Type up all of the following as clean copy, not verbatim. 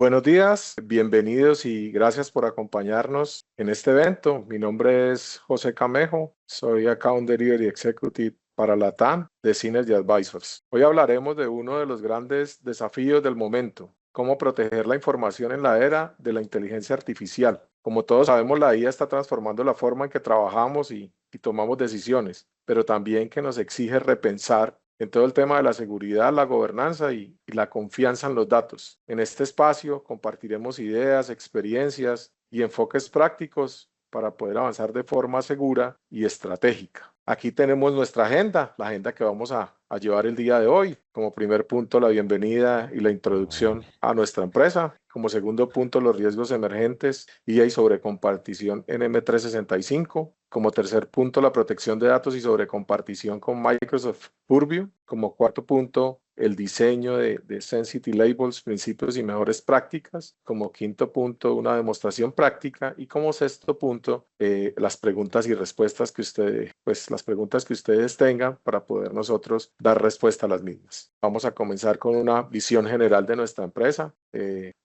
Buenos días, bienvenidos y gracias por acompañarnos en este evento. Mi nombre es José Camejo, soy Account Delivery Executive para LATAM de Synergy Advisors. Hoy hablaremos de uno de los grandes desafíos del momento, cómo proteger la información en la era de la inteligencia artificial. Como todos sabemos, la IA está transformando la forma en que trabajamos y tomamos decisiones, pero también que nos exige repensar en todo el tema de la seguridad, la gobernanza y la confianza en los datos. En este espacio compartiremos ideas, experiencias y enfoques prácticos para poder avanzar de forma segura y estratégica. Aquí tenemos nuestra agenda, la agenda que vamos a llevar el día de hoy. Como primer punto, la bienvenida y la introducción a nuestra empresa. Como segundo punto, los riesgos emergentes y sobrecompartición en M365. Como tercer punto, la protección de datos y sobrecompartición con Microsoft Purview. Como cuarto punto, el diseño de Sensitive Labels, principios y mejores prácticas. Como quinto punto, una demostración práctica. Y como sexto punto, las preguntas y respuestas que ustedes tengan para poder nosotros dar respuesta a las mismas. Vamos a comenzar con una visión general de nuestra empresa.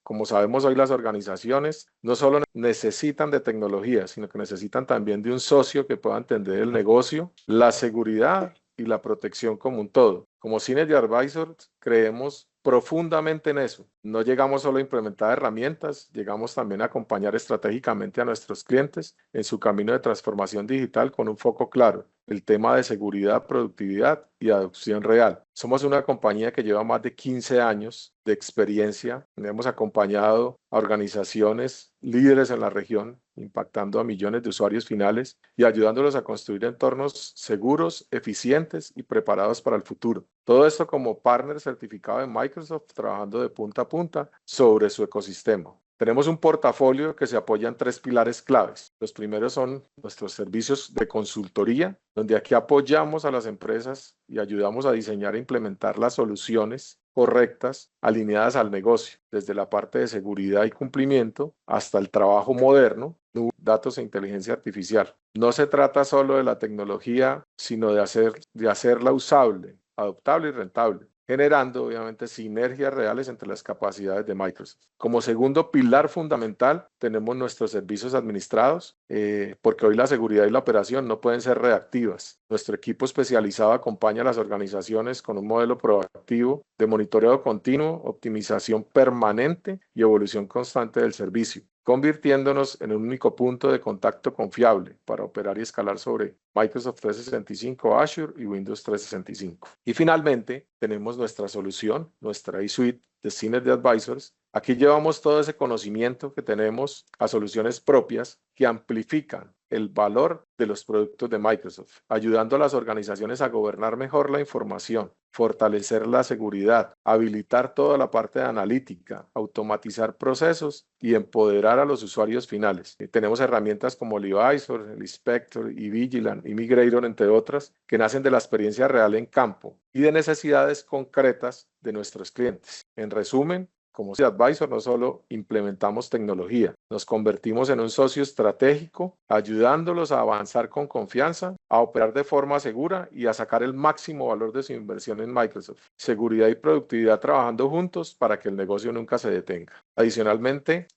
Como sabemos hoy, las organizaciones no solo necesitan de tecnología, sino que necesitan también de un socio que pueda entender el negocio, la seguridad y la protección como un todo. Como Synergy Advisors creemos profundamente en eso. No llegamos solo a implementar herramientas, llegamos también a acompañar estratégicamente a nuestros clientes en su camino de transformación digital con un foco claro, el tema de seguridad, productividad y adopción real. Somos una compañía que lleva más de 15 años de experiencia. Hemos acompañado a organizaciones líderes en la región, impactando a millones de usuarios finales y ayudándolos a construir entornos seguros, eficientes y preparados para el futuro. Todo esto como partner certificado de Microsoft, trabajando de punta a punta sobre su ecosistema. Tenemos un portafolio que se apoya en tres pilares claves. Los primeros son nuestros servicios de consultoría, donde aquí apoyamos a las empresas y ayudamos a diseñar e implementar las soluciones correctas, alineadas al negocio, desde la parte de seguridad y cumplimiento hasta el trabajo moderno, datos e inteligencia artificial. No se trata solo de la tecnología, sino de hacerla usable, adoptable y rentable, generando obviamente sinergias reales entre las capacidades de Microsoft. Como segundo pilar fundamental tenemos nuestros servicios administrados, porque hoy la seguridad y la operación no pueden ser reactivas. Nuestro equipo especializado acompaña a las organizaciones con un modelo proactivo de monitoreo continuo, optimización permanente y evolución constante del servicio, convirtiéndonos en un único punto de contacto confiable para operar y escalar sobre Microsoft 365, Azure y Windows 365. Y finalmente, tenemos nuestra solución, nuestra eSuite de Synergy Advisors. Aquí llevamos todo ese conocimiento que tenemos a soluciones propias que amplifican el valor de los productos de Microsoft, ayudando a las organizaciones a gobernar mejor la información, fortalecer la seguridad, habilitar toda la parte de analítica, automatizar procesos y empoderar a los usuarios finales. Tenemos herramientas como Livisor, el Inspector y Vigilant y Migrator, entre otras, que nacen de la experiencia real en campo y de necesidades concretas de nuestros clientes. En resumen, como Advisor no solo implementamos tecnología, nos convertimos en un socio estratégico, ayudándolos a avanzar con confianza, a operar de forma segura y a sacar el máximo valor de su inversión en Microsoft. Seguridad y productividad trabajando juntos para que el negocio nunca se detenga. Adicionalmente,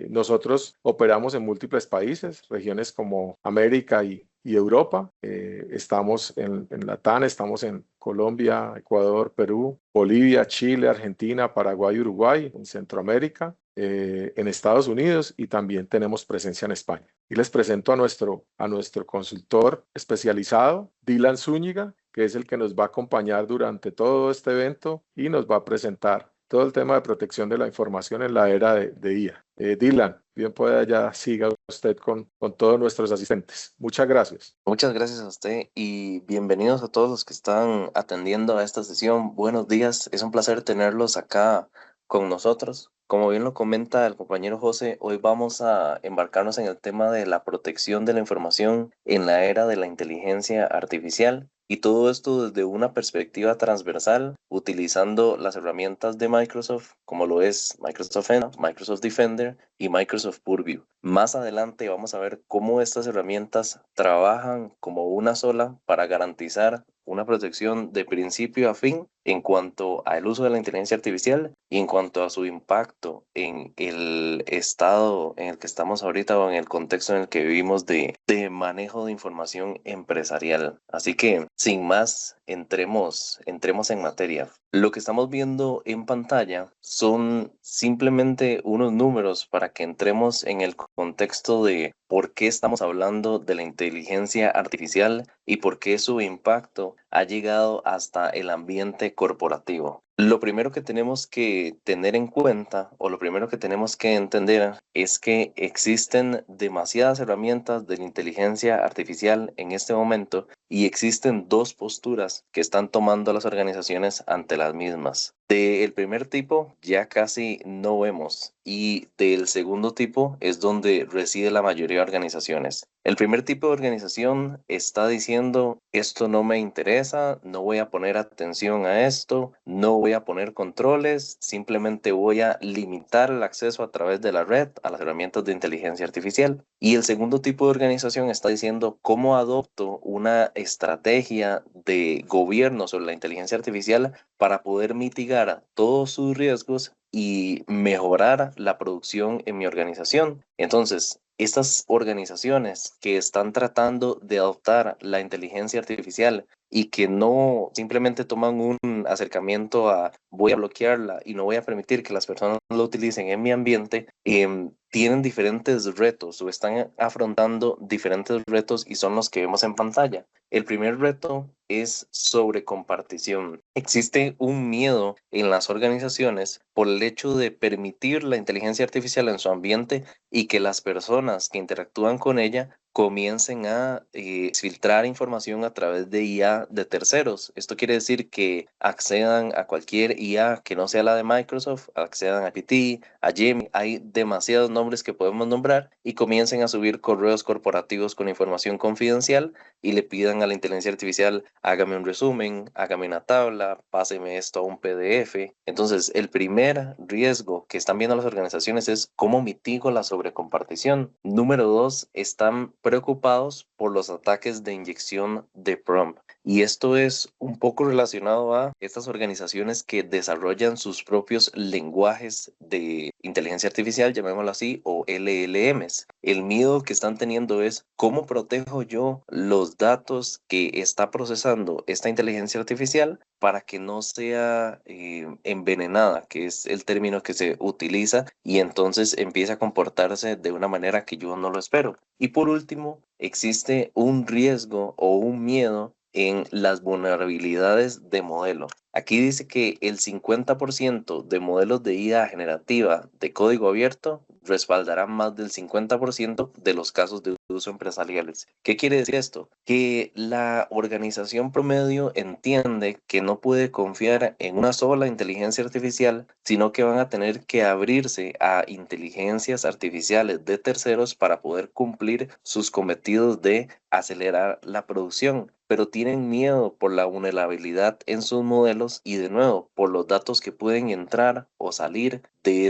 nosotros operamos en múltiples países, regiones como América y Europa. Estamos en LATAM, estamos en Colombia, Ecuador, Perú, Bolivia, Chile, Argentina, Paraguay, Uruguay, en Centroamérica, en Estados Unidos, y también tenemos presencia en España. Y les presento a nuestro consultor especializado, Dylan Zúñiga, que es el que nos va a acompañar durante todo este evento y nos va a presentar todo el tema de protección de la información en la era de IA. Dylan, bien pueda ya siga usted con todos nuestros asistentes. Muchas gracias. Muchas gracias a usted y bienvenidos a todos los que están atendiendo a esta sesión. Buenos días, es un placer tenerlos acá con nosotros. Como bien lo comenta el compañero José, hoy vamos a embarcarnos en el tema de la protección de la información en la era de la inteligencia artificial, y todo esto desde una perspectiva transversal, utilizando las herramientas de Microsoft, como lo es Microsoft Entra, Microsoft Defender y Microsoft Purview. Más adelante vamos a ver cómo estas herramientas trabajan como una sola para garantizar una protección de principio a fin en cuanto al uso de la inteligencia artificial y en cuanto a su impacto en el estado en el que estamos ahorita o en el contexto en el que vivimos de manejo de información empresarial. Así que, sin más, entremos en materia. Lo que estamos viendo en pantalla son simplemente unos números para que entremos en el contexto de por qué estamos hablando de la inteligencia artificial y por qué su impacto ha llegado hasta el ambiente corporativo. Lo primero que tenemos que tener en cuenta o lo primero que tenemos que entender es que existen demasiadas herramientas de la inteligencia artificial en este momento y existen dos posturas que están tomando las organizaciones ante las mismas. Del primer tipo ya casi no vemos y del segundo tipo es donde reside la mayoría de organizaciones. El primer tipo de organización está diciendo esto no me interesa, no voy a poner atención a esto, no voy a poner controles, simplemente voy a limitar el acceso a través de la red a las herramientas de inteligencia artificial. Y el segundo tipo de organización está diciendo cómo adopto una estrategia de gobierno sobre la inteligencia artificial para poder mitigar todos sus riesgos y mejorar la producción en mi organización. Entonces, estas organizaciones que están tratando de adoptar la inteligencia artificial y que no simplemente toman un acercamiento a voy a bloquearla y no voy a permitir que las personas lo utilicen en mi ambiente, tienen diferentes retos o están afrontando diferentes retos y son los que vemos en pantalla. El primer reto es sobre compartición. Existe un miedo en las organizaciones por el hecho de permitir la inteligencia artificial en su ambiente y que las personas que interactúan con ella comiencen a filtrar información a través de IA de terceros. Esto quiere decir que accedan a cualquier IA que no sea la de Microsoft, accedan a PT, a Gemini, hay demasiados nombres que podemos nombrar y comiencen a subir correos corporativos con información confidencial y le pidan a la inteligencia artificial, hágame un resumen, hágame una tabla, páseme esto a un PDF. Entonces, el primer riesgo que están viendo las organizaciones es cómo mitigo la sobrecompartición. Número dos, están preocupados por los ataques de inyección de prompt. Y esto es un poco relacionado a estas organizaciones que desarrollan sus propios lenguajes de inteligencia artificial, llamémoslo así, o LLMs. El miedo que están teniendo es cómo protejo yo los datos que está procesando esta inteligencia artificial para que no sea envenenada, que es el término que se utiliza, y entonces empiece a comportarse de una manera que yo no lo espero. Y por último, existe un riesgo o un miedo en las vulnerabilidades de modelo. Aquí dice que el 50% de modelos de IA generativa de código abierto respaldarán más del 50% de los casos de uso empresariales. ¿Qué quiere decir esto? Que la organización promedio entiende que no puede confiar en una sola inteligencia artificial, sino que van a tener que abrirse a inteligencias artificiales de terceros para poder cumplir sus cometidos de acelerar la producción, pero tienen miedo por la vulnerabilidad en sus modelos y de nuevo por los datos que pueden entrar o salir de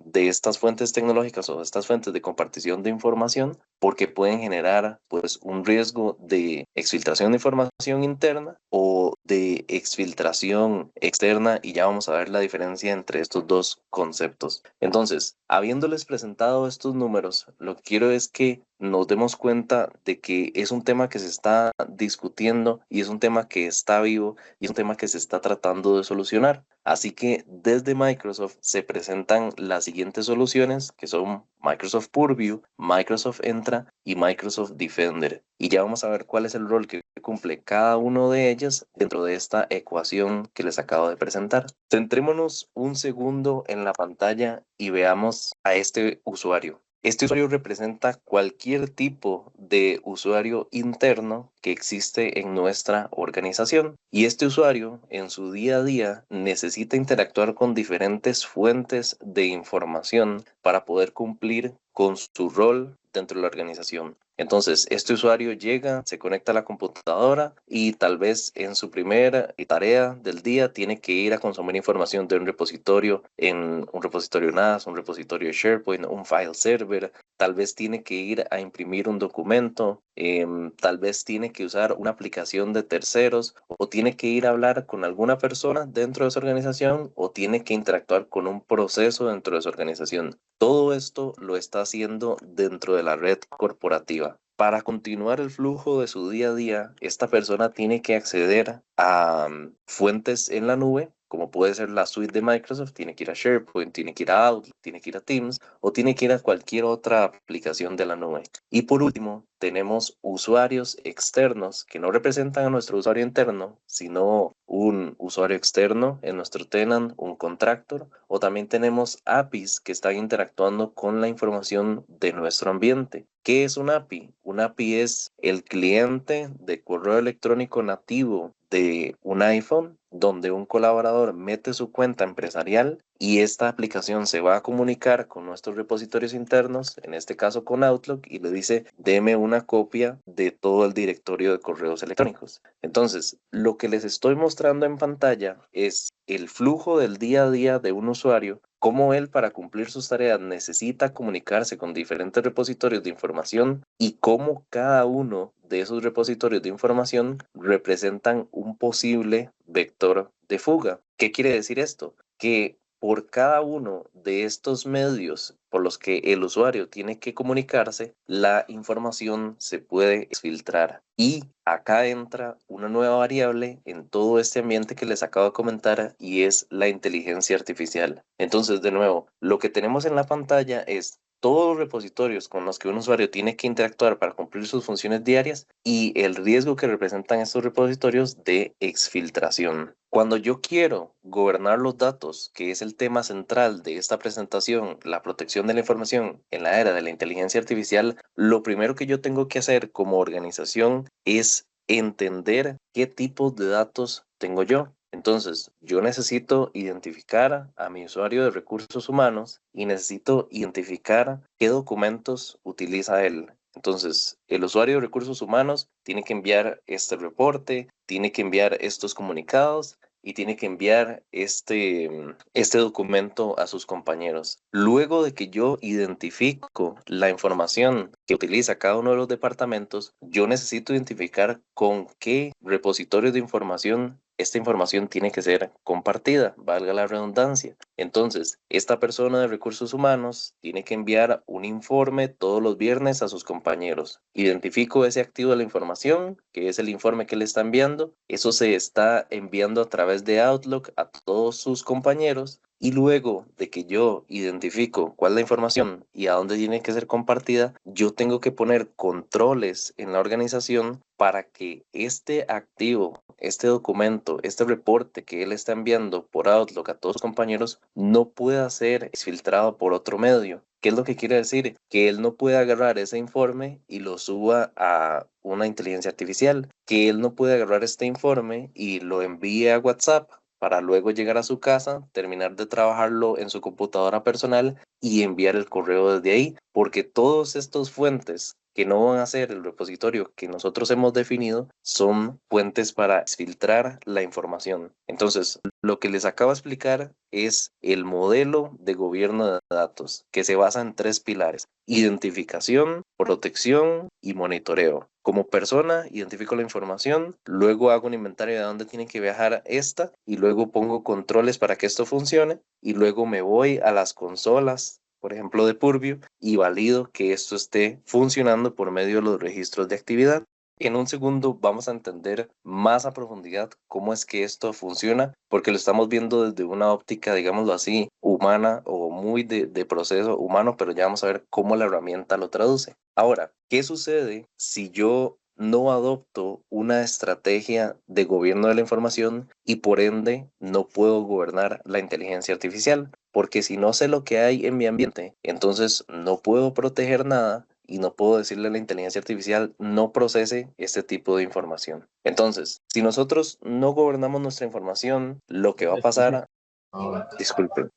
de estas fuentes tecnológicas o de estas fuentes de compartición de información, porque pueden generar pues un riesgo de exfiltración de información interna o de exfiltración externa, y ya vamos a ver la diferencia entre estos dos conceptos. Entonces, habiéndoles presentado estos números, lo que quiero es que nos demos cuenta de que es un tema que se está discutiendo y es un tema que está vivo y es un tema que se está tratando de solucionar. Así que desde Microsoft se presentan las siguientes soluciones, que son Microsoft Purview, Microsoft Entra y Microsoft Defender. Y ya vamos a ver cuál es el rol que cumple cada uno de ellas dentro de esta ecuación que les acabo de presentar. Centrémonos un segundo en la pantalla y veamos a este usuario. Este usuario representa cualquier tipo de usuario interno que existe en nuestra organización. Y este usuario en su día a día necesita interactuar con diferentes fuentes de información para poder cumplir con su rol dentro de la organización. Entonces, este usuario llega, se conecta a la computadora y tal vez en su primera tarea del día tiene que ir a consumir información de un repositorio, en un repositorio NAS, un repositorio SharePoint, un file server. Tal vez tiene que ir a imprimir un documento, tal vez tiene que usar una aplicación de terceros, o tiene que ir a hablar con alguna persona dentro de su organización, o tiene que interactuar con un proceso dentro de su organización. Todo esto lo está haciendo dentro de la red corporativa. Para continuar el flujo de su día a día, esta persona tiene que acceder a fuentes en la nube, como puede ser la suite de Microsoft, tiene que ir a SharePoint, tiene que ir a Outlook, tiene que ir a Teams o tiene que ir a cualquier otra aplicación de la nube. Y por último, tenemos usuarios externos que no representan a nuestro usuario interno, sino un usuario externo en nuestro tenant, un contractor, o también tenemos APIs que están interactuando con la información de nuestro ambiente. ¿Qué es un API? Un API es el cliente de correo electrónico nativo de un iPhone, donde un colaborador mete su cuenta empresarial y esta aplicación se va a comunicar con nuestros repositorios internos, en este caso con Outlook, y le dice, deme una copia de todo el directorio de correos electrónicos. Entonces, lo que les estoy mostrando en pantalla es el flujo del día a día de un usuario, cómo él para cumplir sus tareas necesita comunicarse con diferentes repositorios de información y cómo cada uno de esos repositorios de información representan un posible vector de fuga. ¿Qué quiere decir esto? Que por cada uno de estos medios por los que el usuario tiene que comunicarse, la información se puede filtrar. Y acá entra una nueva variable en todo este ambiente que les acabo de comentar y es la inteligencia artificial. Entonces, de nuevo, lo que tenemos en la pantalla es todos los repositorios con los que un usuario tiene que interactuar para cumplir sus funciones diarias y el riesgo que representan estos repositorios de exfiltración. Cuando yo quiero gobernar los datos, que es el tema central de esta presentación, la protección de la información en la era de la inteligencia artificial, lo primero que yo tengo que hacer como organización es entender qué tipos de datos tengo yo. Entonces, yo necesito identificar a mi usuario de recursos humanos y necesito identificar qué documentos utiliza él. Entonces, el usuario de recursos humanos tiene que enviar este reporte, tiene que enviar estos comunicados y tiene que enviar este documento a sus compañeros. Luego de que yo identifico la información que utiliza cada uno de los departamentos, yo necesito identificar con qué repositorios de información esta información tiene que ser compartida, valga la redundancia. Entonces, esta persona de recursos humanos tiene que enviar un informe todos los viernes a sus compañeros. Identifico ese activo de la información, que es el informe que le está enviando. Eso se está enviando a través de Outlook a todos sus compañeros. Y luego de que yo identifico cuál es la información y a dónde tiene que ser compartida, yo tengo que poner controles en la organización para que este activo, este documento, este reporte que él está enviando por Outlook a todos sus compañeros no pueda ser filtrado por otro medio. ¿Qué es lo que quiere decir? Que él no puede agarrar ese informe y lo suba a una inteligencia artificial, que él no puede agarrar este informe y lo envíe a WhatsApp para luego llegar a su casa, terminar de trabajarlo en su computadora personal y enviar el correo desde ahí, porque todos estos fuentes que no van a ser el repositorio que nosotros hemos definido son fuentes para filtrar la información. Entonces, lo que les acabo de explicar es el modelo de gobierno de datos que se basa en tres pilares: identificación, protección y monitoreo. Como persona, identifico la información, luego hago un inventario de dónde tiene que viajar esta y luego pongo controles para que esto funcione y luego me voy a las consolas, por ejemplo de Purview, y valido que esto esté funcionando por medio de los registros de actividad. En un segundo vamos a entender más a profundidad cómo es que esto funciona, porque lo estamos viendo desde una óptica, digámoslo así, humana o muy de proceso humano, pero ya vamos a ver cómo la herramienta lo traduce. Ahora, ¿qué sucede si yo no adopto una estrategia de gobierno de la información y por ende no puedo gobernar la inteligencia artificial? Porque si no sé lo que hay en mi ambiente, entonces no puedo proteger nada y no puedo decirle a la inteligencia artificial no procese este tipo de información. Entonces, si nosotros no gobernamos nuestra información, lo que va a pasar, disculpen,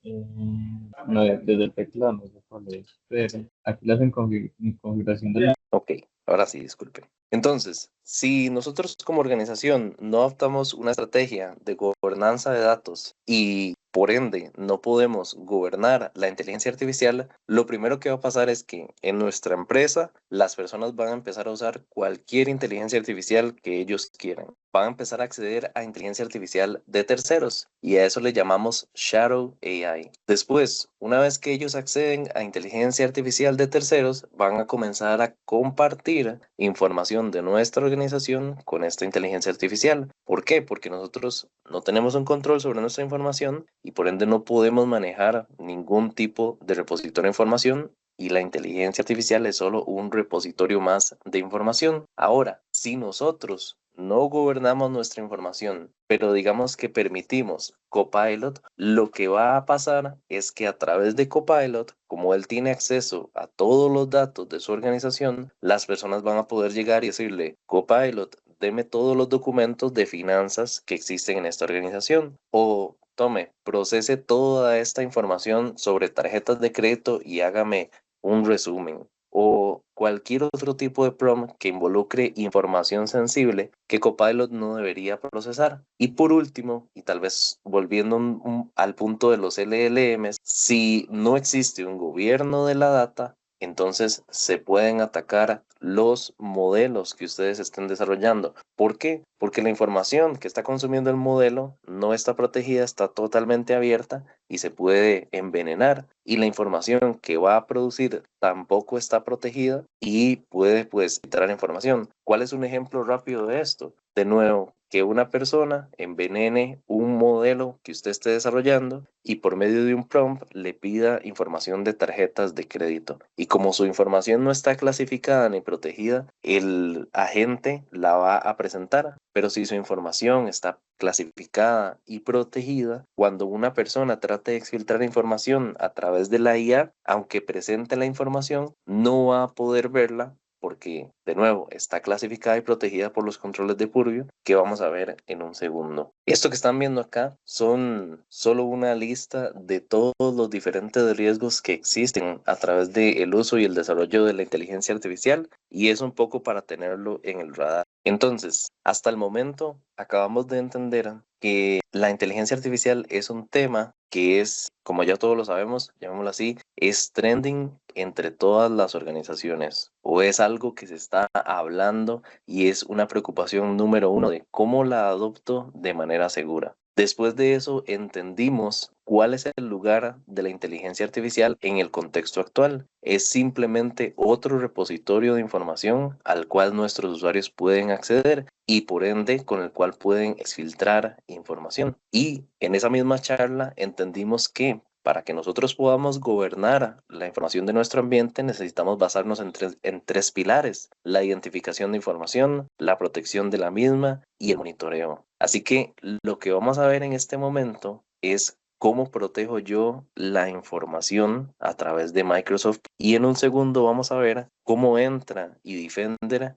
No, desde el teclado no se Híjole, espere. Aquí le hacen configuración de la... Ok, ahora sí, disculpe. Entonces, si nosotros como organización no adoptamos una estrategia de gobernanza de datos y por ende no podemos gobernar la inteligencia artificial, lo primero que va a pasar es que en nuestra empresa las personas van a empezar a usar cualquier inteligencia artificial que ellos quieran. Van a empezar a acceder a inteligencia artificial de terceros y a eso le llamamos Shadow AI. Después, una vez que ellos acceden a inteligencia artificial de terceros, van a comenzar a compartir información de nuestra organización con esta inteligencia artificial. ¿Por qué? Porque nosotros no tenemos un control sobre nuestra información y por ende no podemos manejar ningún tipo de repositorio de información y la inteligencia artificial es solo un repositorio más de información. Ahora, si nosotros no gobernamos nuestra información, pero digamos que permitimos Copilot, lo que va a pasar es que a través de Copilot, como él tiene acceso a todos los datos de su organización, las personas van a poder llegar y decirle, Copilot, deme todos los documentos de finanzas que existen en esta organización. O tome, procese toda esta información sobre tarjetas de crédito y hágame un resumen. O cualquier otro tipo de prompt que involucre información sensible que Copilot no debería procesar. Y por último, y tal vez volviendo al punto de los LLMs, si no existe un gobierno de la data, entonces se pueden atacar los modelos que ustedes estén desarrollando. ¿Por qué? Porque la información que está consumiendo el modelo no está protegida, está totalmente abierta y se puede envenenar. Y la información que va a producir tampoco está protegida y puede pues filtrar información. ¿Cuál es un ejemplo rápido de esto? De nuevo, que una persona envenene un modelo que usted esté desarrollando y por medio de un prompt le pida información de tarjetas de crédito. Y como su información no está clasificada ni protegida, el agente la va a presentar. Pero si su información está clasificada y protegida, cuando una persona trate de exfiltrar información a través de la IA, aunque presente la información, no va a poder verla porque, de nuevo, está clasificada y protegida por los controles de Purview que vamos a ver en un segundo. Esto que están viendo acá son solo una lista de todos los diferentes riesgos que existen a través del uso y el desarrollo de la inteligencia artificial y es un poco para tenerlo en el radar. Entonces, hasta el momento acabamos de entender que la inteligencia artificial es un tema que es, como ya todos lo sabemos, llamémoslo así, es trending entre todas las organizaciones o es algo que se está hablando y es una preocupación número uno de cómo la adopto de manera segura. Después de eso entendimos cuál es el lugar de la inteligencia artificial en el contexto actual. Es simplemente otro repositorio de información al cual nuestros usuarios pueden acceder y por ende con el cual pueden exfiltrar información. Y en esa misma charla entendimos que para que nosotros podamos gobernar la información de nuestro ambiente, necesitamos basarnos en tres pilares: la identificación de información, la protección de la misma y el monitoreo. Así que lo que vamos a ver en este momento es cómo protejo yo la información a través de Microsoft y en un segundo vamos a ver cómo entra y Defender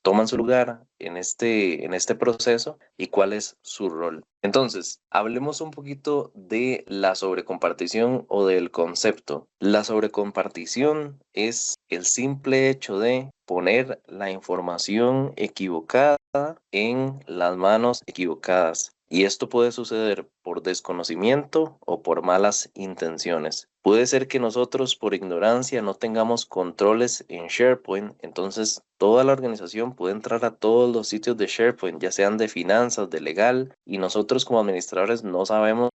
toman su lugar en este proceso y cuál es su rol. Entonces, hablemos un poquito de la sobrecompartición o del concepto. La sobrecompartición es el simple hecho de poner la información equivocada en las manos equivocadas. Y esto puede suceder por desconocimiento o por malas intenciones. Puede ser que nosotros por ignorancia no tengamos controles en SharePoint, entonces toda la organización puede entrar a todos los sitios de SharePoint, ya sean de finanzas, de legal, y nosotros como administradores no sabemos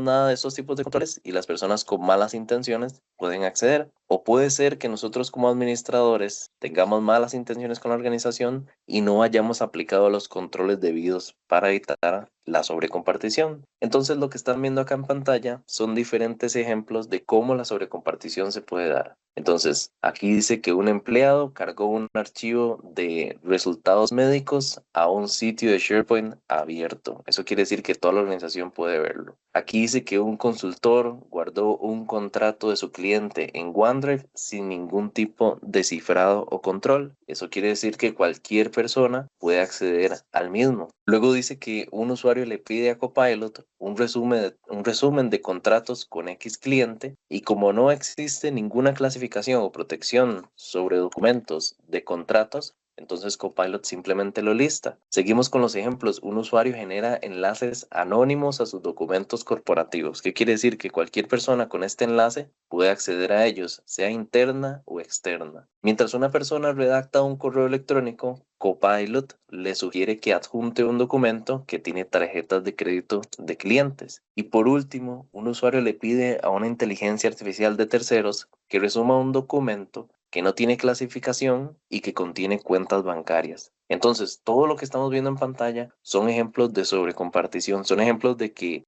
nada de estos tipos de controles y las personas con malas intenciones pueden acceder. O puede ser que nosotros como administradores tengamos malas intenciones con la organización y no hayamos aplicado los controles debidos para evitar la sobrecompartición. Entonces lo que están viendo acá en pantalla son diferentes ejemplos de cómo la sobrecompartición se puede dar. Entonces aquí dice que un empleado cargó un archivo de resultados médicos a un sitio de SharePoint abierto. Eso quiere decir que toda la organización puede verlo. Aquí dice que un consultor guardó un contrato de su cliente en OneDrive sin ningún tipo de cifrado o control. Eso quiere decir que cualquier persona puede acceder al mismo. Luego dice que un usuario le pide a Copilot un resumen de contratos con X cliente y como no existe ninguna clasificación o protección sobre documentos de contratos, entonces Copilot simplemente lo lista. Seguimos con los ejemplos. Un usuario genera enlaces anónimos a sus documentos corporativos. ¿Qué quiere decir? Que cualquier persona con este enlace puede acceder a ellos, sea interna o externa. Mientras una persona redacta un correo electrónico, Copilot le sugiere que adjunte un documento que tiene tarjetas de crédito de clientes. Y por último, un usuario le pide a una inteligencia artificial de terceros que resuma un documento que no tiene clasificación y que contiene cuentas bancarias. Entonces, todo lo que estamos viendo en pantalla son ejemplos de sobrecompartición, son ejemplos de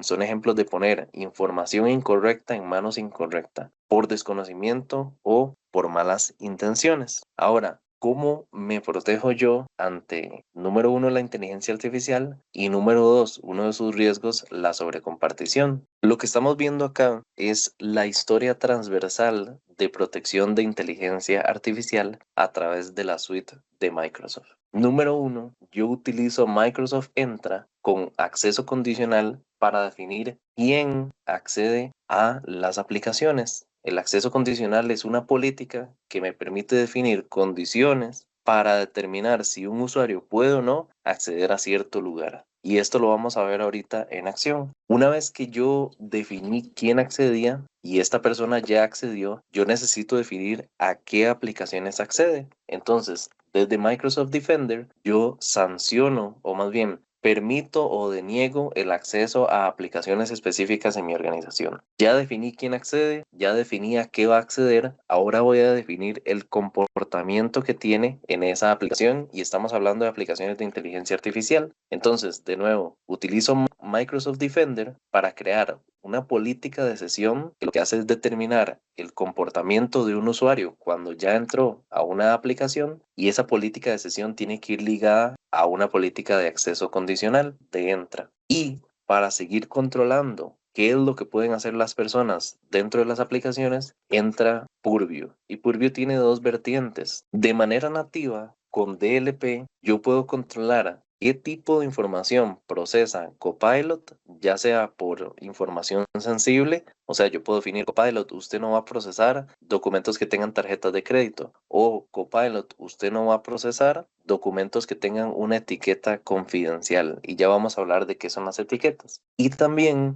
son ejemplos de poner información incorrecta en manos incorrectas, por desconocimiento o por malas intenciones. Ahora, ¿cómo me protejo yo ante, número uno, la inteligencia artificial y número dos, uno de sus riesgos, la sobrecompartición? Lo que estamos viendo acá es la historia transversal de protección de inteligencia artificial a través de la suite de Microsoft. Número uno, yo utilizo Microsoft Entra con acceso condicional para definir quién accede a las aplicaciones. El acceso condicional es una política que me permite definir condiciones para determinar si un usuario puede o no acceder a cierto lugar. Y esto lo vamos a ver ahorita en acción. Una vez que yo definí quién accedía y esta persona ya accedió, yo necesito definir a qué aplicaciones accede. Entonces, desde Microsoft Defender, yo sanciono, o más bien, permito o deniego el acceso a aplicaciones específicas en mi organización. Ya definí quién accede, ya definí a qué va a acceder, ahora voy a definir el comportamiento que tiene en esa aplicación y estamos hablando de aplicaciones de inteligencia artificial. Entonces, de nuevo, utilizo Microsoft Defender para crear una política de sesión que lo que hace es determinar el comportamiento de un usuario cuando ya entró a una aplicación y esa política de sesión tiene que ir ligada a una política de acceso condicional de Entra. Y para seguir controlando qué es lo que pueden hacer las personas dentro de las aplicaciones, entra Purview. Y Purview tiene dos vertientes. De manera nativa, con DLP, yo puedo controlar qué tipo de información procesa Copilot, ya sea por información sensible, o sea, yo puedo definir Copilot, usted no va a procesar documentos que tengan tarjetas de crédito, o Copilot, usted no va a procesar documentos que tengan una etiqueta confidencial, y ya vamos a hablar de qué son las etiquetas. Y también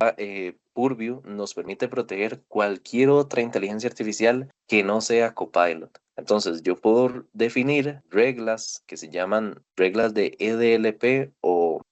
Purview nos permite proteger cualquier otra inteligencia artificial que no sea Copilot. Entonces, yo puedo definir reglas que se llaman reglas de EDLP o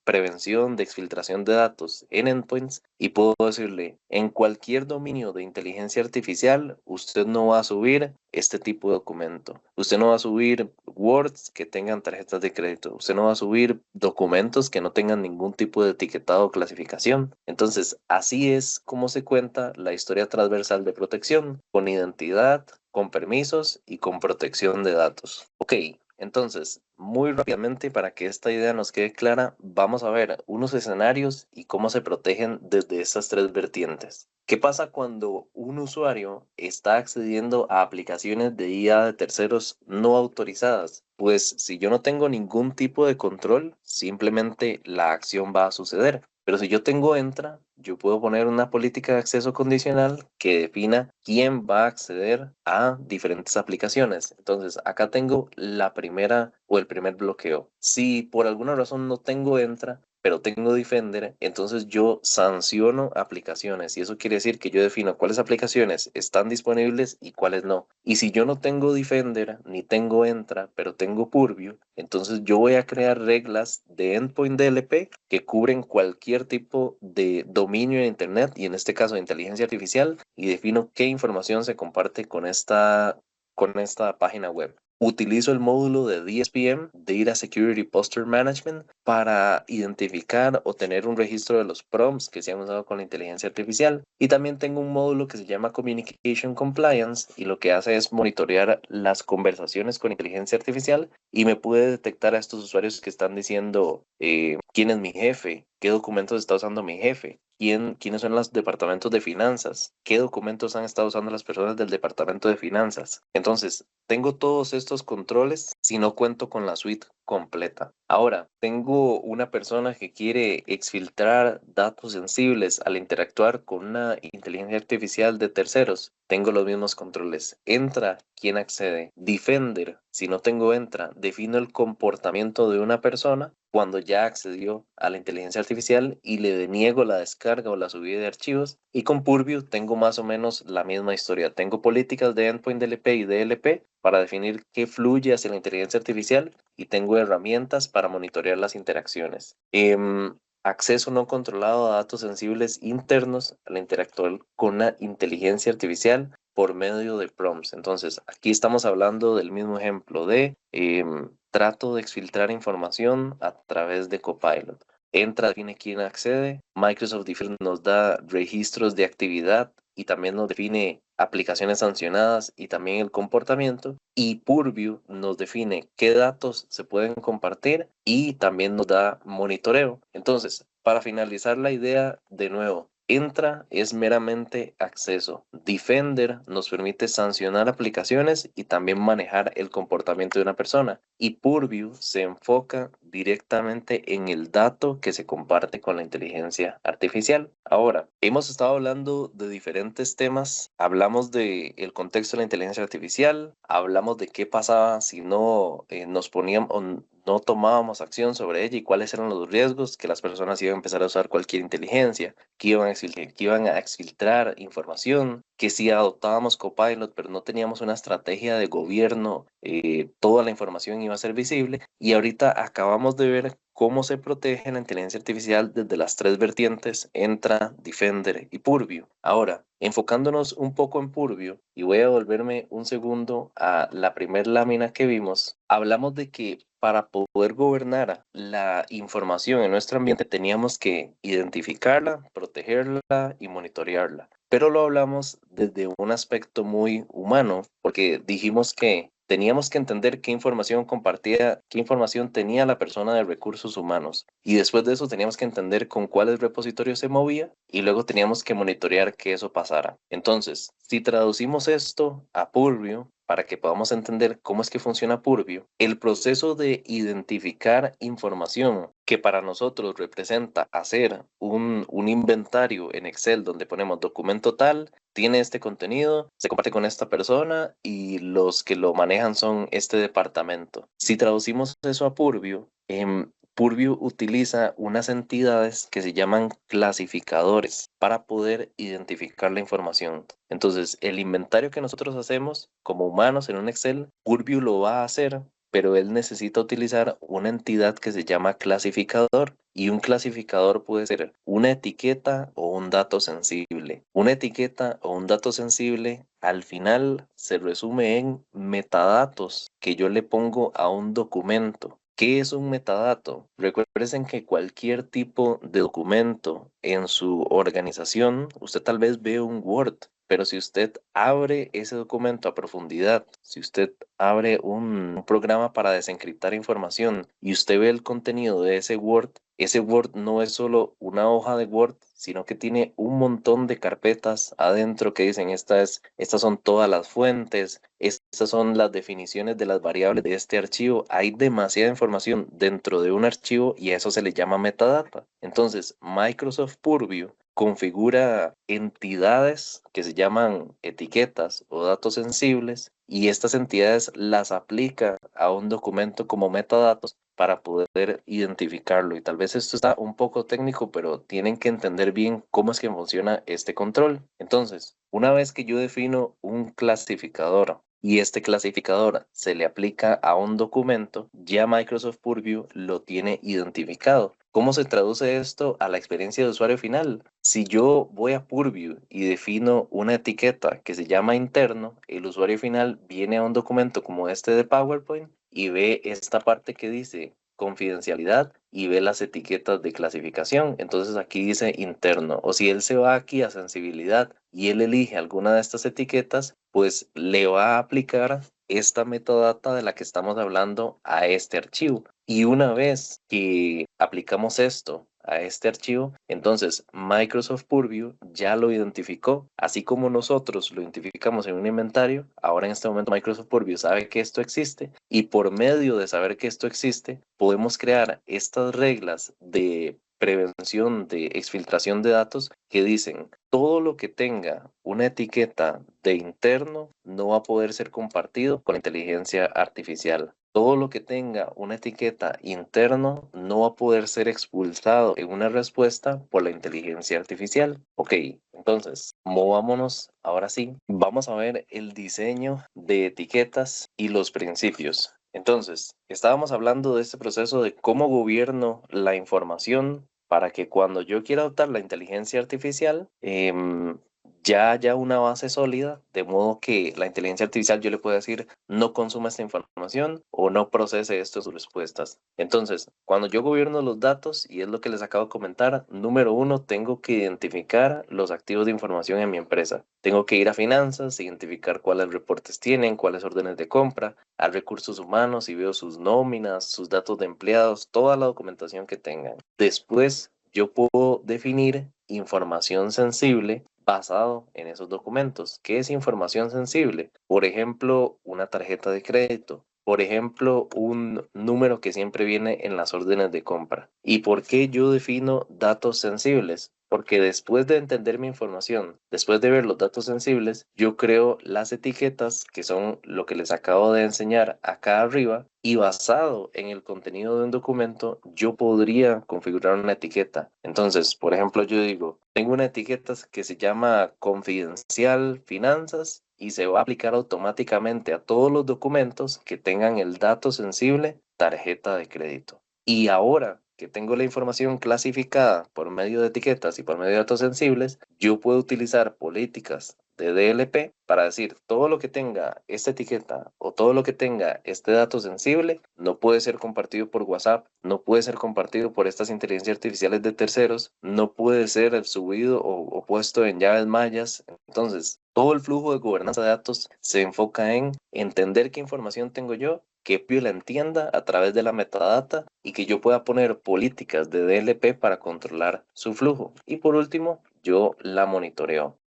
prevención de exfiltración de datos en endpoints y puedo decirle, en cualquier dominio de inteligencia artificial, usted no va a subir este tipo de documento. Usted no va a subir Words que tengan tarjetas de crédito. Usted no va a subir documentos que no tengan ningún tipo de etiquetado o clasificación. Entonces, así es como se cuenta la historia transversal de protección, con identidad, con permisos y con protección de datos. Ok, entonces, muy rápidamente para que esta idea nos quede clara, vamos a ver unos escenarios y cómo se protegen desde estas tres vertientes. ¿Qué pasa cuando un usuario está accediendo a aplicaciones de IA de terceros no autorizadas? Pues si yo no tengo ningún tipo de control, simplemente la acción va a suceder. Pero si yo tengo Entra, yo puedo poner una política de acceso condicional que defina quién va a acceder a diferentes aplicaciones. Entonces, acá tengo la primera o el primer bloqueo. Si por alguna razón no tengo Entra, pero tengo Defender, entonces yo sanciono aplicaciones y eso quiere decir que yo defino cuáles aplicaciones están disponibles y cuáles no. Y si yo no tengo Defender ni tengo Entra, pero tengo Purview, entonces yo voy a crear reglas de Endpoint DLP que cubren cualquier tipo de dominio en Internet y en este caso de inteligencia artificial y defino qué información se comparte con esta página web. Utilizo el módulo de DSPM, Data Security Posture Management, para identificar o tener un registro de los prompts que se han usado con la inteligencia artificial. Y también tengo un módulo que se llama Communication Compliance y lo que hace es monitorear las conversaciones con inteligencia artificial y me puede detectar a estos usuarios que están diciendo quién es mi jefe, qué documentos está usando mi jefe, quiénes son los departamentos de finanzas, qué documentos han estado usando las personas del departamento de finanzas. Entonces, tengo todos estos controles si no cuento con la suite completa. Ahora, tengo una persona que quiere exfiltrar datos sensibles al interactuar con una inteligencia artificial de terceros. Tengo los mismos controles. Entra, quién accede. Defender, si no tengo entra, defino el comportamiento de una persona cuando ya accedió a la inteligencia artificial y le deniego la descarga o la subida de archivos. Y con Purview tengo más o menos la misma historia. Tengo políticas de Endpoint DLP y DLP para definir qué fluye hacia la inteligencia artificial y tengo herramientas para monitorear las interacciones. Acceso no controlado a datos sensibles internos al interactuar con la inteligencia artificial por medio de prompts. Entonces, aquí estamos hablando del mismo ejemplo de trato de exfiltrar información a través de Copilot. Entra, define quién accede. Microsoft Defender nos da registros de actividad y también nos define aplicaciones sancionadas y también el comportamiento. Y Purview nos define qué datos se pueden compartir y también nos da monitoreo. Entonces, para finalizar la idea, de nuevo, entra es meramente acceso. Defender nos permite sancionar aplicaciones y también manejar el comportamiento de una persona. Y Purview se enfoca directamente en el dato que se comparte con la inteligencia artificial. Ahora, hemos estado hablando de diferentes temas. Hablamos del contexto de la inteligencia artificial, hablamos de qué pasaba si no nos poníamos o no tomábamos acción sobre ella y cuáles eran los riesgos, que las personas iban a empezar a usar cualquier inteligencia, que iban a exfiltrar información, que si adoptábamos Copilot pero no teníamos una estrategia de gobierno, toda la información iba a ser visible. Y ahorita acabamos de ver cómo se protege la inteligencia artificial desde las tres vertientes, Entra, Defender y Purview. Ahora, enfocándonos un poco en Purview, y voy a volverme un segundo a la primera lámina que vimos, hablamos de que para poder gobernar la información en nuestro ambiente teníamos que identificarla, protegerla y monitorearla. Pero lo hablamos desde un aspecto muy humano, porque dijimos que teníamos que entender qué información compartía, qué información tenía la persona de recursos humanos. Y después de eso teníamos que entender con cuáles repositorios se movía y luego teníamos que monitorear que eso pasara. Entonces, si traducimos esto a Purview, para que podamos entender cómo es que funciona Purview, el proceso de identificar información que para nosotros representa hacer un inventario en Excel donde ponemos documento tal, tiene este contenido, se comparte con esta persona y los que lo manejan son este departamento. Si traducimos eso a Purview, Purview utiliza unas entidades que se llaman clasificadores para poder identificar la información. Entonces, el inventario que nosotros hacemos como humanos en un Excel, Purview lo va a hacer, pero él necesita utilizar una entidad que se llama clasificador. Y un clasificador puede ser una etiqueta o un dato sensible. Una etiqueta o un dato sensible al final se resume en metadatos que yo le pongo a un documento. ¿Qué es un metadato? Recuerden que cualquier tipo de documento en su organización, usted tal vez ve un Word, pero si usted abre ese documento a profundidad, si usted abre un programa para desencriptar información y usted ve el contenido de ese Word no es solo una hoja de Word, sino que tiene un montón de carpetas adentro que dicen estas son todas las fuentes, estas son las definiciones de las variables de este archivo. Hay demasiada información dentro de un archivo y a eso se le llama metadata. Entonces, Microsoft Purview configura entidades que se llaman etiquetas o datos sensibles y estas entidades las aplica a un documento como metadatos para poder identificarlo. Y tal vez esto está un poco técnico, pero tienen que entender bien cómo es que funciona este control. Entonces, una vez que yo defino un clasificador y este clasificador se le aplica a un documento, ya Microsoft Purview lo tiene identificado. ¿Cómo se traduce esto a la experiencia de usuario final? Si yo voy a Purview y defino una etiqueta que se llama interno, el usuario final viene a un documento como este de PowerPoint y ve esta parte que dice confidencialidad y ve las etiquetas de clasificación. Entonces aquí dice interno. O si él se va aquí a sensibilidad y él elige alguna de estas etiquetas, pues le va a aplicar esta metadata de la que estamos hablando a este archivo. Y una vez que aplicamos esto a este archivo, entonces Microsoft Purview ya lo identificó, así como nosotros lo identificamos en un inventario. Ahora en este momento Microsoft Purview sabe que esto existe y por medio de saber que esto existe, podemos crear estas reglas de prevención de exfiltración de datos que dicen todo lo que tenga una etiqueta de interno no va a poder ser compartido con la inteligencia artificial. Todo lo que tenga una etiqueta interno no va a poder ser expulsado en una respuesta por la inteligencia artificial. Ok, entonces, movámonos ahora sí. Vamos a ver el diseño de etiquetas y los principios. Entonces, estábamos hablando de este proceso de cómo gobierno la información para que cuando yo quiera adoptar la inteligencia artificial, ya haya una base sólida, de modo que la inteligencia artificial yo le pueda decir no consuma esta información o no procese estas respuestas. Entonces, cuando yo gobierno los datos, y es lo que les acabo de comentar, número uno, tengo que identificar los activos de información en mi empresa. Tengo que ir a finanzas, identificar cuáles reportes tienen, cuáles órdenes de compra, a recursos humanos y veo sus nóminas, sus datos de empleados, toda la documentación que tengan. Después, yo puedo definir información sensible basado en esos documentos. ¿Qué es información sensible? Por ejemplo, una tarjeta de crédito. Por ejemplo, un número que siempre viene en las órdenes de compra. ¿Y por qué yo defino datos sensibles? Porque después de entender mi información, después de ver los datos sensibles, yo creo las etiquetas, que son lo que les acabo de enseñar acá arriba, y basado en el contenido de un documento, yo podría configurar una etiqueta. Entonces, por ejemplo, yo digo, tengo una etiqueta que se llama confidencial finanzas y se va a aplicar automáticamente a todos los documentos que tengan el dato sensible tarjeta de crédito. Y ahora que tengo la información clasificada por medio de etiquetas y por medio de datos sensibles, yo puedo utilizar políticas de DLP para decir todo lo que tenga esta etiqueta o todo lo que tenga este dato sensible no puede ser compartido por WhatsApp, no puede ser compartido por estas inteligencias artificiales de terceros, no puede ser subido o puesto en llaves mayas. Entonces, todo el flujo de gobernanza de datos se enfoca en entender qué información tengo yo, que yo la entienda a través de la metadata y que yo pueda poner políticas de DLP para controlar su flujo. Y por último, yo la monitoreo.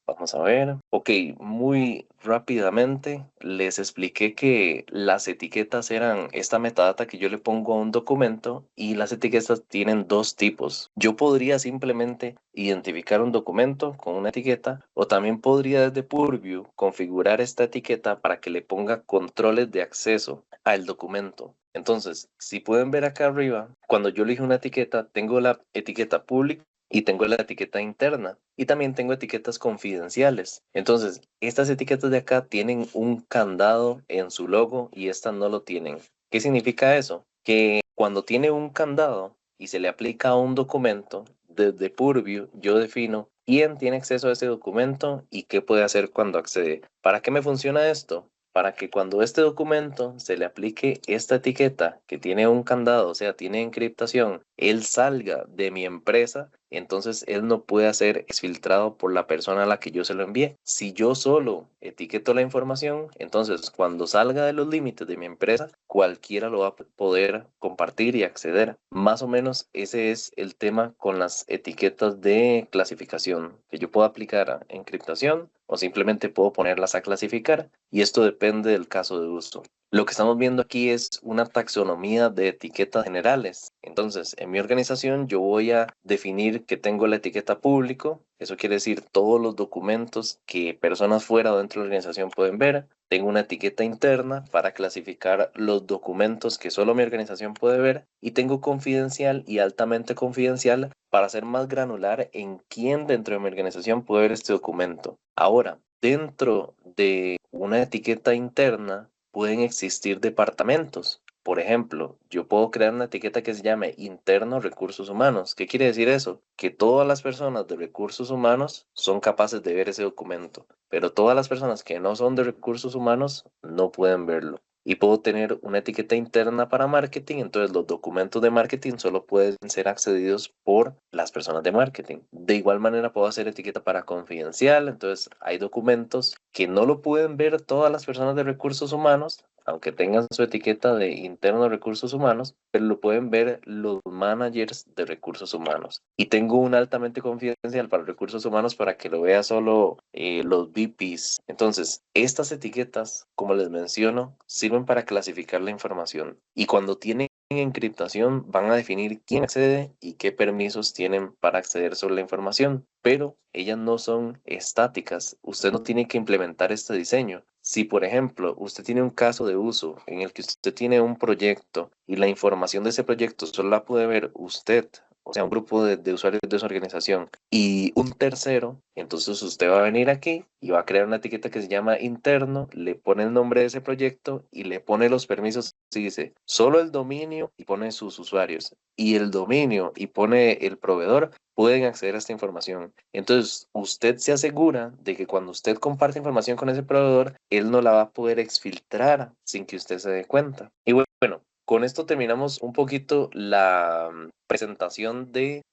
Vamos a ver. Ok, muy rápidamente les expliqué que las etiquetas eran esta metadata que yo le pongo a un documento y las etiquetas tienen dos tipos. Yo podría simplemente identificar un documento con una etiqueta o también podría desde Purview configurar esta etiqueta para que le ponga controles de acceso al documento. Entonces, si pueden ver acá arriba, cuando yo elijo una etiqueta, tengo la etiqueta pública y tengo la etiqueta interna y también tengo etiquetas confidenciales. Entonces, estas etiquetas de acá tienen un candado en su logo y estas no lo tienen. ¿Qué significa eso? Que cuando tiene un candado y se le aplica a un documento, desde Purview yo defino quién tiene acceso a ese documento y qué puede hacer cuando accede. ¿Para qué me funciona esto? Para que cuando este documento se le aplique esta etiqueta que tiene un candado, o sea, tiene encriptación, él salga de mi empresa, entonces él no puede ser exfiltrado por la persona a la que yo se lo envié. Si yo solo etiqueto la información, entonces cuando salga de los límites de mi empresa, cualquiera lo va a poder compartir y acceder. Más o menos ese es el tema con las etiquetas de clasificación, que yo puedo aplicar a encriptación o simplemente puedo ponerlas a clasificar y esto depende del caso de uso. Lo que estamos viendo aquí es una taxonomía de etiquetas generales. Entonces, en mi organización yo voy a definir que tengo la etiqueta público. Eso quiere decir todos los documentos que personas fuera o dentro de la organización pueden ver. Tengo una etiqueta interna para clasificar los documentos que solo mi organización puede ver. Y tengo confidencial y altamente confidencial para ser más granular en quién dentro de mi organización puede ver este documento. Ahora, dentro de una etiqueta interna pueden existir departamentos. Por ejemplo, yo puedo crear una etiqueta que se llame interno recursos humanos. ¿Qué quiere decir eso? Que todas las personas de recursos humanos son capaces de ver ese documento, pero todas las personas que no son de recursos humanos no pueden verlo. Y puedo tener una etiqueta interna para marketing, entonces los documentos de marketing solo pueden ser accedidos por las personas de marketing. De igual manera puedo hacer etiqueta para confidencial, entonces hay documentos que no lo pueden ver todas las personas de recursos humanos, aunque tengan su etiqueta de interno recursos humanos, pero lo pueden ver los managers de recursos humanos. Y tengo un altamente confidencial para recursos humanos para que lo vea solo los VPs. Entonces, estas etiquetas, como les menciono, sirven para clasificar la información. Y cuando tienen encriptación, van a definir quién accede y qué permisos tienen para acceder sobre la información. Pero ellas no son estáticas. Usted no tiene que implementar este diseño. Si, por ejemplo, usted tiene un caso de uso en el que usted tiene un proyecto y la información de ese proyecto solo la puede ver usted, o sea, un grupo de usuarios de su organización y un tercero, entonces usted va a venir aquí y va a crear una etiqueta que se llama interno, le pone el nombre de ese proyecto y le pone los permisos y dice solo el dominio y pone sus usuarios y el dominio y pone el proveedor pueden acceder a esta información. Entonces, usted se asegura de que cuando usted comparte información con ese proveedor, él no la va a poder exfiltrar sin que usted se dé cuenta. Y bueno, con esto terminamos un poquito la presentación de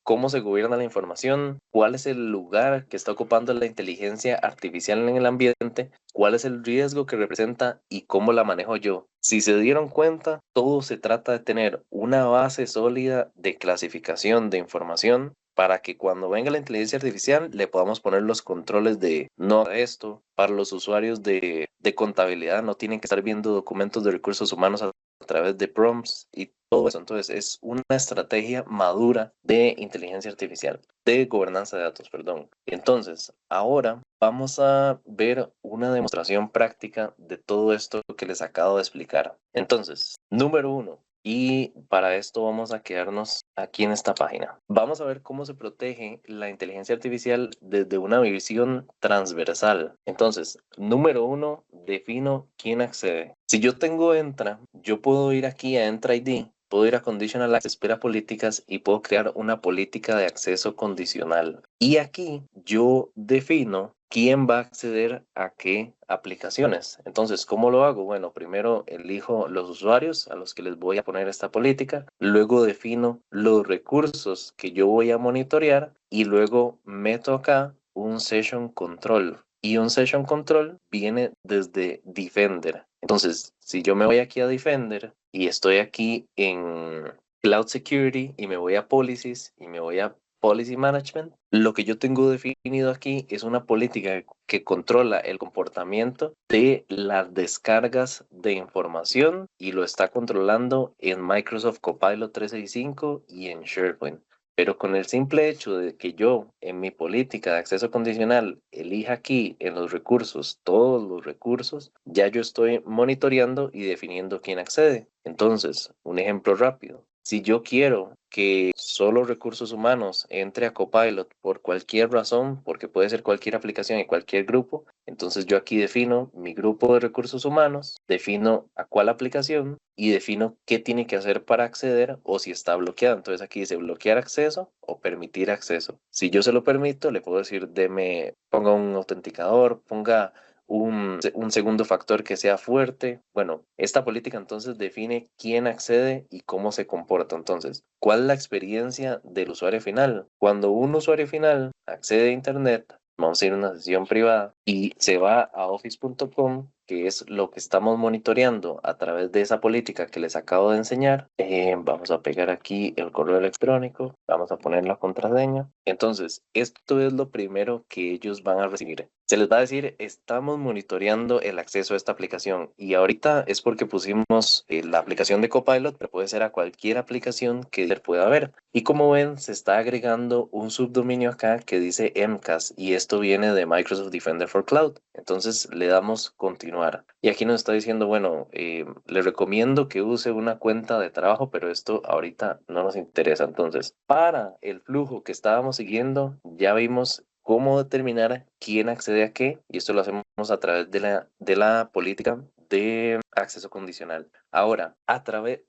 cómo se gobierna la información, cuál es el lugar que está ocupando la inteligencia artificial en el ambiente, cuál es el riesgo que representa y cómo la manejo yo. Si se dieron cuenta, todo se trata de tener una base sólida de clasificación de información para que cuando venga la inteligencia artificial le podamos poner los controles de no esto. Para los usuarios de contabilidad no tienen que estar viendo documentos de recursos humanos a través de prompts y todo eso. Entonces es una estrategia madura de inteligencia artificial, de gobernanza de datos, perdón. Entonces, ahora vamos a ver una demostración práctica de todo esto que les acabo de explicar. Entonces, número 1. Y para esto vamos a quedarnos aquí en esta página. Vamos a ver cómo se protege la inteligencia artificial desde una visión transversal. Entonces, número 1, defino quién accede. Si yo tengo Entra, yo puedo ir aquí a Entra ID, puedo ir a Conditional Access, espera políticas y puedo crear una política de acceso condicional. Y aquí yo defino quién va a acceder a qué aplicaciones. Entonces, ¿cómo lo hago? Bueno, primero elijo los usuarios a los que les voy a poner esta política, luego defino los recursos que yo voy a monitorear y luego meto acá un session control. Y un session control viene desde Defender. Entonces, si yo me voy aquí a Defender y estoy aquí en Cloud Security y me voy a Policies y me voy a Policy Management, lo que yo tengo definido aquí es una política que controla el comportamiento de las descargas de información y lo está controlando en Microsoft Copilot 365 y en SharePoint. Pero con el simple hecho de que yo en mi política de acceso condicional elija aquí en los recursos, todos los recursos, ya yo estoy monitoreando y definiendo quién accede. Entonces, un ejemplo rápido. Si yo quiero que solo recursos humanos entre a Copilot por cualquier razón, porque puede ser cualquier aplicación y cualquier grupo, entonces yo aquí defino mi grupo de recursos humanos, defino a cuál aplicación y defino qué tiene que hacer para acceder o si está bloqueado. Entonces aquí dice bloquear acceso o permitir acceso. Si yo se lo permito, le puedo decir, ponga un autenticador, ponga un segundo factor que sea fuerte. Bueno, esta política entonces define quién accede y cómo se comporta. Entonces, ¿cuál es la experiencia del usuario final? Cuando un usuario final accede a Internet, vamos a ir a una sesión privada y se va a office.com, que es lo que estamos monitoreando a través de esa política que les acabo de enseñar. Vamos a pegar aquí el correo electrónico, vamos a poner la contraseña. Entonces, esto es lo primero que ellos van a recibir. Se les va a decir, estamos monitoreando el acceso a esta aplicación y ahorita es porque pusimos la aplicación de Copilot, pero puede ser a cualquier aplicación que pueda haber. Y como ven, se está agregando un subdominio acá que dice MCAS y esto viene de Microsoft Defender for Cloud. Entonces le damos continuar. Y aquí nos está diciendo, bueno, le recomiendo que use una cuenta de trabajo, pero esto ahorita no nos interesa. Entonces, para el flujo que estábamos siguiendo, ya vimos cómo determinar quién accede a qué, y esto lo hacemos a través de la política de acceso condicional. Ahora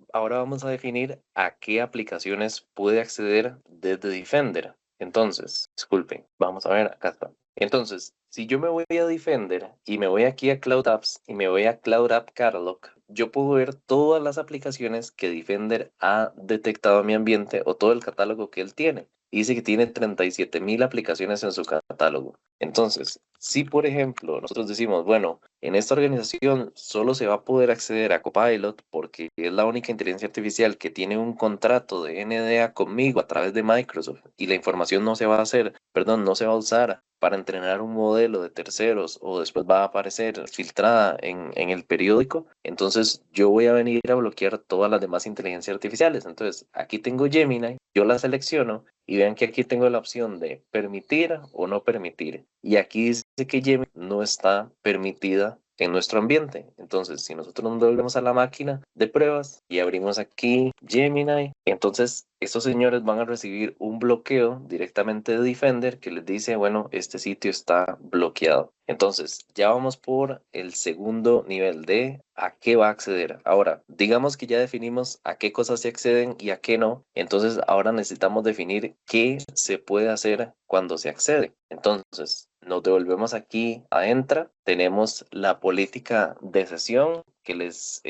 vamos a definir a qué aplicaciones puede acceder desde Defender. Entonces, disculpen, vamos a ver, acá está. Entonces, si yo me voy a Defender y me voy aquí a Cloud Apps y me voy a Cloud App Catalog, yo puedo ver todas las aplicaciones que Defender ha detectado en mi ambiente o todo el catálogo que él tiene. y dice que tiene 37,000 aplicaciones en su catálogo. Entonces, si por ejemplo nosotros decimos, bueno, en esta organización solo se va a poder acceder a Copilot porque es la única inteligencia artificial que tiene un contrato de NDA conmigo a través de Microsoft y la información no se va a hacer, perdón, no se va a usar para entrenar un modelo de terceros o después va a aparecer filtrada en el periódico, entonces yo voy a venir a bloquear todas las demás inteligencias artificiales. Entonces, aquí tengo Gemini, yo la selecciono y vean que aquí tengo la opción de permitir o no permitir. Y aquí dice que Gemini no está permitida en nuestro ambiente. Entonces, si nosotros nos volvemos a la máquina de pruebas y abrimos aquí Gemini, entonces estos señores van a recibir un bloqueo directamente de Defender que les dice, bueno, este sitio está bloqueado. Entonces, ya vamos por el segundo nivel de a qué va a acceder. Ahora, digamos que ya definimos a qué cosas se acceden y a qué no. Entonces, ahora necesitamos definir qué se puede hacer cuando se accede. Entonces, nos devolvemos aquí a Entra. Tenemos la política de sesión que les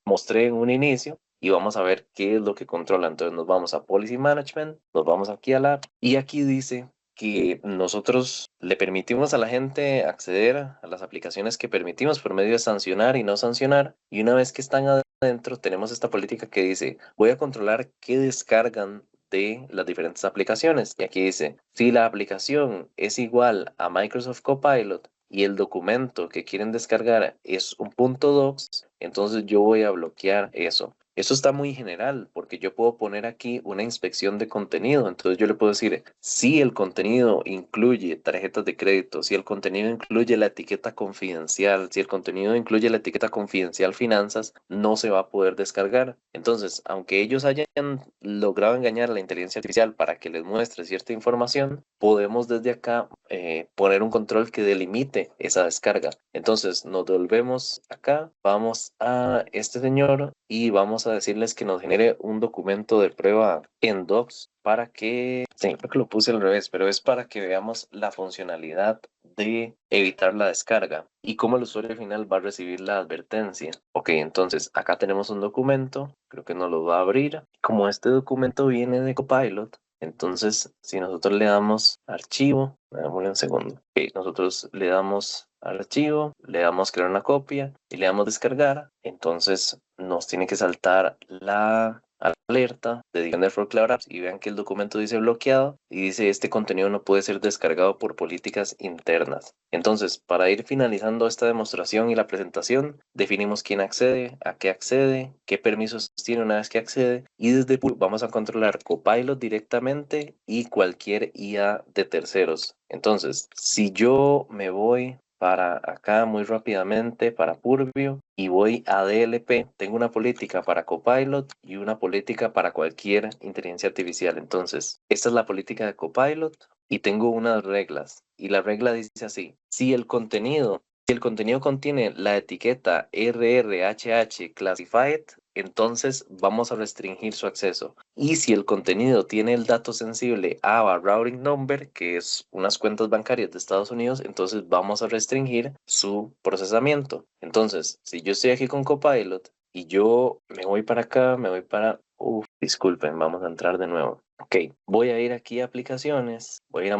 mostré en un inicio. Y vamos a ver qué es lo que controla. Entonces nos vamos a Policy Management, nos vamos aquí a la y aquí dice que nosotros le permitimos a la gente acceder a las aplicaciones que permitimos por medio de sancionar y no sancionar. Y una vez que están adentro, tenemos esta política que dice, voy a controlar qué descargan de las diferentes aplicaciones. Y aquí dice, si la aplicación es igual a Microsoft Copilot y el documento que quieren descargar es un .docs, entonces yo voy a bloquear eso. Eso está muy general porque yo puedo poner aquí una inspección de contenido. Entonces yo le puedo decir, si el contenido incluye tarjetas de crédito, si el contenido incluye la etiqueta confidencial, si el contenido incluye la etiqueta confidencial finanzas, no se va a poder descargar. Entonces, aunque ellos hayan logrado engañar a la inteligencia artificial para que les muestre cierta información, podemos desde acá poner un control que delimite esa descarga. Entonces nos devolvemos acá, vamos a este señor y vamos a decirles que nos genere un documento de prueba en Docs para que, sí, creo que lo puse al revés, pero es para que veamos la funcionalidad de evitar la descarga y cómo el usuario final va a recibir la advertencia. Ok, entonces acá tenemos un documento, creo que nos lo va a abrir. Como este documento viene de Copilot, entonces si nosotros le damos archivo, démosle un segundo. Ok, nosotros le damos archivo, le damos crear una copia y le damos descargar, entonces nos tiene que saltar la alerta de Defender for Cloud Apps y vean que el documento dice bloqueado y dice este contenido no puede ser descargado por políticas internas. Entonces, para ir finalizando esta demostración y la presentación, definimos quién accede, a qué permisos tiene una vez que accede y desde vamos a controlar Copilot directamente y cualquier IA de terceros. Entonces, si yo me voy para acá muy rápidamente, para Purview, y voy a DLP, tengo una política para Copilot y una política para cualquier inteligencia artificial. Entonces, esta es la política de Copilot y tengo unas reglas. Y la regla dice así, si el contenido contiene la etiqueta RRHH Classified, entonces vamos a restringir su acceso. Y si el contenido tiene el dato sensible ABA Routing Number, que es unas cuentas bancarias de Estados Unidos, entonces vamos a restringir su procesamiento. Entonces, si yo estoy aquí con Copilot y yo me voy para acá, me voy para... disculpen, vamos a entrar de nuevo. Ok, voy a ir aquí a aplicaciones, voy a ir a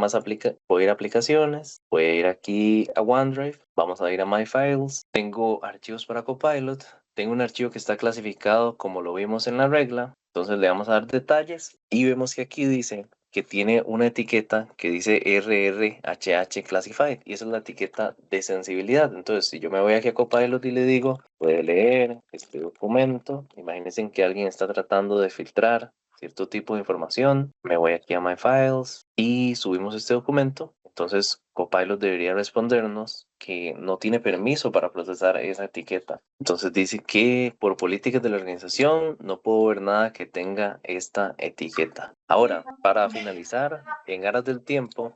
voy a ir a aplicaciones, voy a ir aquí a OneDrive, vamos a ir a My Files, tengo archivos para Copilot, tengo un archivo que está clasificado como lo vimos en la regla, entonces le vamos a dar detalles y vemos que aquí dice que tiene una etiqueta que dice RRHH Classified y esa es la etiqueta de sensibilidad. Entonces, si yo me voy aquí a Copilot y le digo, puede leer este documento, imagínense que alguien está tratando de filtrar cierto tipo de información, me voy aquí a My Files y subimos este documento. Entonces, Copilot debería respondernos que no tiene permiso para procesar esa etiqueta. Entonces dice que por políticas de la organización no puedo ver nada que tenga esta etiqueta. Ahora, para finalizar, en aras del tiempo,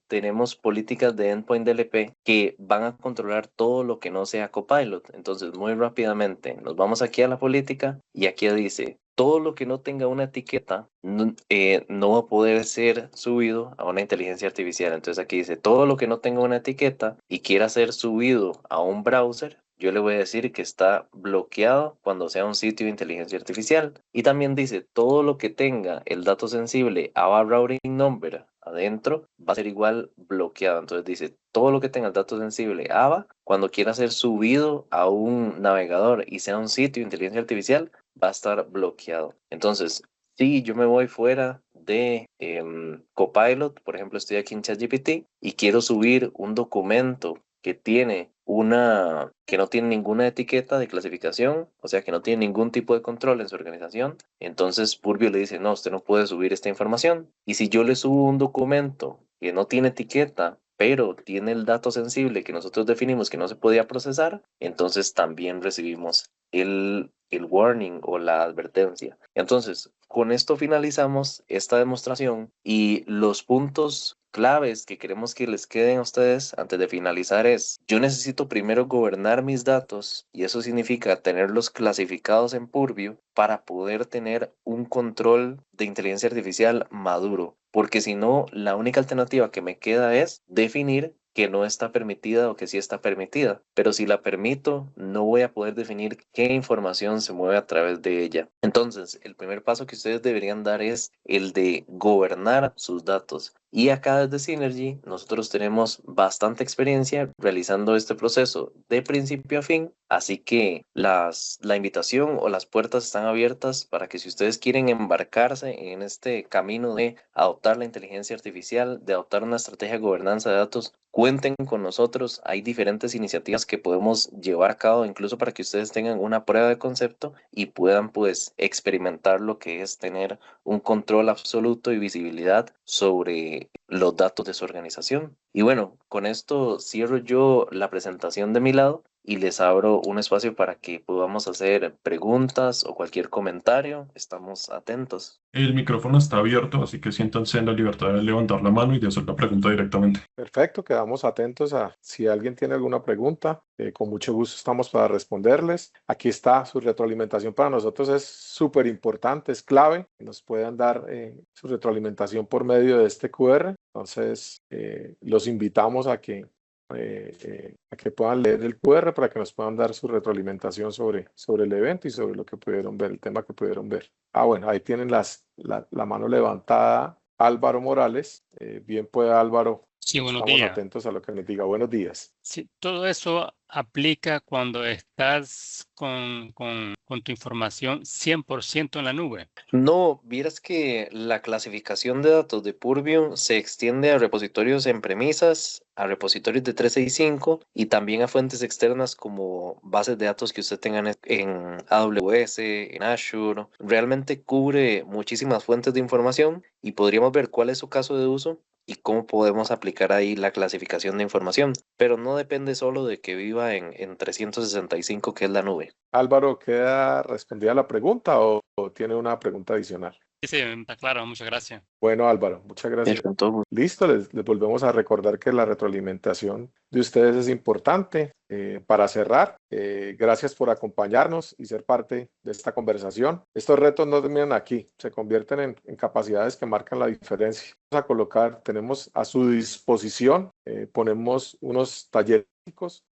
tenemos políticas de Endpoint DLP que van a controlar todo lo que no sea Copilot. Entonces, muy rápidamente, nos vamos aquí a la política y aquí dice, todo lo que no tenga una etiqueta no va a poder ser subido a una inteligencia artificial. Entonces aquí dice, todo lo que no tenga una etiqueta y quiera ser subido a un browser, yo le voy a decir que está bloqueado cuando sea un sitio de inteligencia artificial. Y también dice, todo lo que tenga el dato sensible AVA Routing Number adentro va a ser igual bloqueado. Entonces dice, todo lo que tenga el dato sensible AVA, cuando quiera ser subido a un navegador y sea un sitio de inteligencia artificial, va a estar bloqueado. Entonces, si yo me voy fuera de Copilot, por ejemplo, estoy aquí en ChatGPT y quiero subir un documento que no tiene ninguna etiqueta de clasificación, o sea, que no tiene ningún tipo de control en su organización, entonces Purbio le dice, no, usted no puede subir esta información. Y si yo le subo un documento que no tiene etiqueta, pero tiene el dato sensible que nosotros definimos que no se podía procesar, entonces también recibimos el warning o la advertencia. Entonces, con esto finalizamos esta demostración y los puntos claves que queremos que les queden a ustedes antes de finalizar es, yo necesito primero gobernar mis datos y eso significa tenerlos clasificados en Purview para poder tener un control de inteligencia artificial maduro, porque si no, la única alternativa que me queda es definir que no está permitida o que sí está permitida. Pero si la permito, no voy a poder definir qué información se mueve a través de ella. Entonces, el primer paso que ustedes deberían dar es el de gobernar sus datos. Y acá desde Synergy nosotros tenemos bastante experiencia realizando este proceso de principio a fin, así que la invitación o las puertas están abiertas para que si ustedes quieren embarcarse en este camino de adoptar la inteligencia artificial, de adoptar una estrategia de gobernanza de datos, cuenten con nosotros. Hay diferentes iniciativas que podemos llevar a cabo incluso para que ustedes tengan una prueba de concepto y puedan pues experimentar lo que es tener un control absoluto y visibilidad sobre los datos de su organización. Y bueno, con esto cierro yo la presentación de mi lado y les abro un espacio para que podamos hacer preguntas o cualquier comentario. Estamos atentos. El micrófono está abierto, así que siéntanse en la libertad de levantar la mano y de hacer la pregunta directamente. Perfecto, quedamos atentos a si alguien tiene alguna pregunta. Con mucho gusto estamos para responderles. Aquí está su retroalimentación para nosotros, es súper importante, es clave que nos puedan dar su retroalimentación por medio de este QR. Entonces, los invitamos a que puedan leer el QR para que nos puedan dar su retroalimentación sobre el evento y sobre lo que pudieron ver, el tema que pudieron ver. Bueno, ahí tienen la mano levantada Álvaro Morales. Bien puede Álvaro. Sí, buenos Estamos días. atentos a lo que nos diga. Buenos días. Sí, todo eso aplica cuando estás con tu información 100% en la nube. No, vieras que la clasificación de datos de Purview se extiende a repositorios en premisas, a repositorios de 365 y también a fuentes externas como bases de datos que usted tenga en AWS, en Azure. Realmente cubre muchísimas fuentes de información y podríamos ver cuál es su caso de uso y cómo podemos aplicar ahí la clasificación de información. Pero no depende solo de que viva en 365, que es la nube. Álvaro, ¿queda respondida la pregunta o tiene una pregunta adicional? Sí, está claro, muchas gracias. Bueno, Álvaro, muchas gracias. Con todo gusto. Listo, les volvemos a recordar que la retroalimentación de ustedes es importante. Para cerrar, gracias por acompañarnos y ser parte de esta conversación. Estos retos no terminan aquí, se convierten en capacidades que marcan la diferencia. Vamos a colocar, tenemos a su disposición, ponemos unos talleres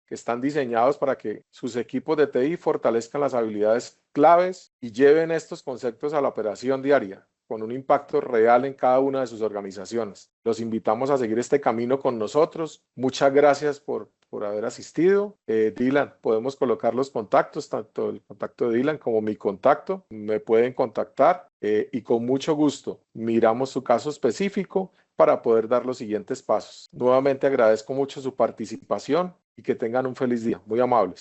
que están diseñados para que sus equipos de TI fortalezcan las habilidades claves y lleven estos conceptos a la operación diaria, con un impacto real en cada una de sus organizaciones. Los invitamos a seguir este camino con nosotros. Muchas gracias por haber asistido. Dylan, podemos colocar los contactos, tanto el contacto de Dylan como mi contacto. Me pueden contactar y con mucho gusto miramos su caso específico para poder dar los siguientes pasos. Nuevamente agradezco mucho su participación y que tengan un feliz día. Muy amables.